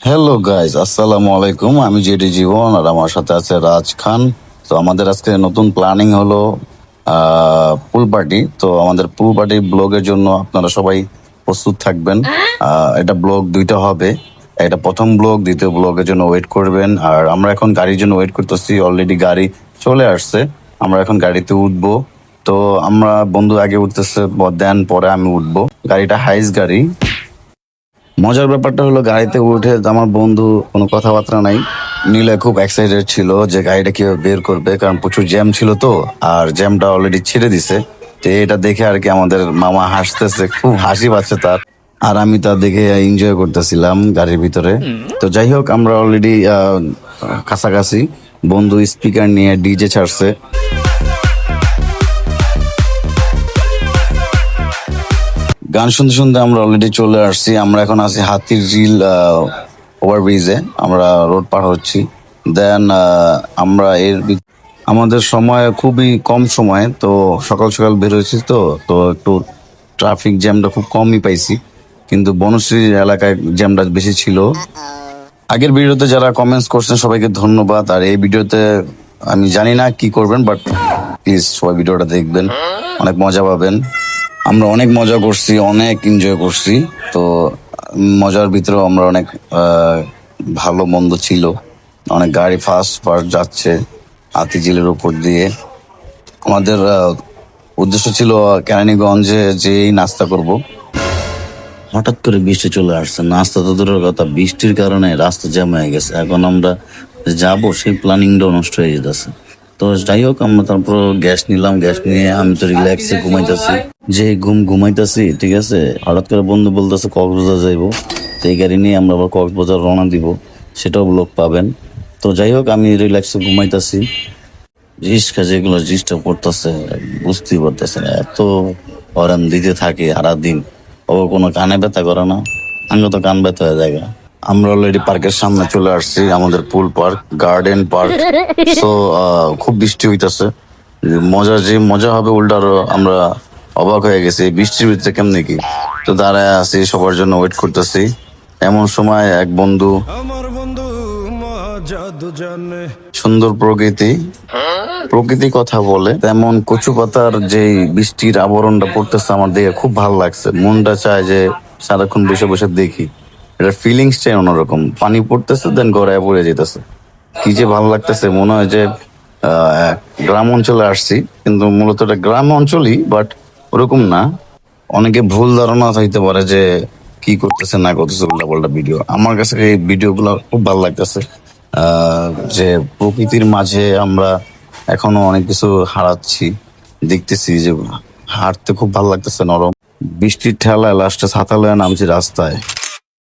Hello guys, আসসালামু আলাইকুম। আমি জেডি জীবন আর আমার সাথে আছে রাজ খান। তো আমাদের আজকে নতুন প্ল্যানিং হলো পুল পার্টি। তো আমাদের পুল পার্টি ব্লগের জন্য আপনারা সবাই প্রস্তুত থাকবেন। এটা ব্লগ দুইটা হবে, এটা প্রথম ব্লগ, দ্বিতীয় ব্লগের জন্য ওয়েট করবেন। আর আমরা এখন গাড়ির জন্য ওয়েট করতেছি, অলরেডি গাড়ি চলে আসছে, আমরা এখন গাড়িতে উঠবো। তো আমরা বন্ধু আগে উঠতেছে, দেন পরে আমি উঠবো। গাড়িটা হাইস গাড়ি। মজার ব্যাপারটা হলো গাড়িতে উঠে আমার বন্ধু কোনো কথাবার্তা নাই, নীলে খুব এক্সাইটেড ছিল যে গাড়িটা কিভাবে বের করবে, কারণ প্রচুর জ্যাম ছিল তো, আর জ্যামটা অলরেডি ছেড়ে দিছে। তো এটা দেখে আর কি আমাদের মামা হাসতেছে, খুব হাসি পাচ্ছে তার, আর আমি তা দেখে এনজয় করতেছিলাম গাড়ির ভিতরে। তো যাই হোক, আমরা অলরেডি কাছাকাছি। বন্ধু স্পিকার নিয়ে ডিজে ছাড়ছে। গান শুনতে শুনতে আমরা অলরেডি চলে আসছি। আমরা এখন আছি হাতির ঝিল ওভারব্রিজে, আমরা রোড পার হচ্ছি। দেন আমরা আমাদের সময় খুবই কম সময়, তো সকাল সকাল বের হয়েছি, তো তো একটু ট্রাফিক জ্যামটা খুব কমই পাইছি, কিন্তু বনশ্রী এলাকায় জ্যামটা বেশি ছিল। আগের ভিডিওতে যারা কমেন্টস করছেন সবাইকে ধন্যবাদ। আর এই ভিডিওতে আমি জানি না কি করবেন, বাট প্লিজ সবাই ভিডিওটা দেখবেন, অনেক মজা পাবেন। আমরা অনেক মজা করছি, অনেক এনজয় করছি। তো মজার ভিতরেও আমরা অনেক ভালো মন্দ ছিল। অনেক গাড়ি ফাস্ট ফাস্ট যাচ্ছে হাতিঝিলের উপর দিয়ে। আমাদের উদ্দেশ্য ছিল কেরানীগঞ্জে যেই নাস্তা করব। হঠাৎ করে বৃষ্টি চলে আসছে, নাস্তা তো দূরের কথা, বৃষ্টির কারণে রাস্তা জ্যাম হয়ে গেছে। এখন আমরা যাব, সেই প্ল্যানিংটাও নষ্ট হয়ে যেতেছে। তো যাই হোক, আমরা তারপর গ্যাস নিলাম, গ্যাস নিয়ে আমি তো রিল্যাক্সে ঘুমাইতেছি, যে ঘুমাইতেছি, ঠিক আছে। হঠাৎ করে বন্ধু বলতেছে কক্সবাজার যাইবো, তো এই গাড়ি নিয়ে আমরা আবার কক্সবাজার রওনা দিব, সেটাও ব্লগ পাবেন। তো যাই হোক, আমি রিল্যাক্সে ঘুমাইতেছি। রিস্কা যেগুলো জিনিসটা পড়তেছে বুঝতেই পারতেছে না, এত হরান দিতে থাকে সারাদিন, ও কোনো কানে ব্যথা করে না, আঙ্গ তো কান ব্যথা হয়ে যায়। আমরা অলরেডি পার্কের সামনে চলে আসছি, আমাদের পুল পার্ক, গার্ডেন পার্ক। তো খুব বৃষ্টি হইতাছে, যে মজা হবে উল্টারও আমরা অবাক হয়ে গেছি, এই বৃষ্টির ভিতরে কেমনে কি। তো দাঁড়ায় আছি, সবার জন্য ওয়েট করতেছি। এমন সময় এক বন্ধু, সুন্দর প্রকৃতি কথা বলে, তেমন কচু পাতার যে বৃষ্টির আবরণটা পড়তেছে আমার দেখে খুব ভালো লাগছে। মনটা চায় যে সারাক্ষণ বসে বসে দেখি, এটা ফিলিংসটাই অন্যরকম। পানি পড়তেছে, দেন গড়ায় পড়ে যেতেছে, কি যে ভালো লাগতেছে। মনে হয় যে গ্রাম অঞ্চলে আসছি, কিন্তু মূলত এটা গ্রাম অঞ্চলই, বাট ওরকম না। অনেকে ভুল ধারণা হইতে পারে যে কি করতেছে না করতেছে উল্টাপাল্টা ভিডিও। আমার কাছে এই ভিডিও গুলো খুব ভালো লাগতেছে, যে প্রকৃতির মাঝে আমরা এখনো অনেক কিছু হারাচ্ছি, দেখতেছি যে হাঁটতে খুব ভালো লাগতেছে। নরম বৃষ্টির ঠেলায় লাস্টে ছাতা লয়ে নামছি রাস্তায়।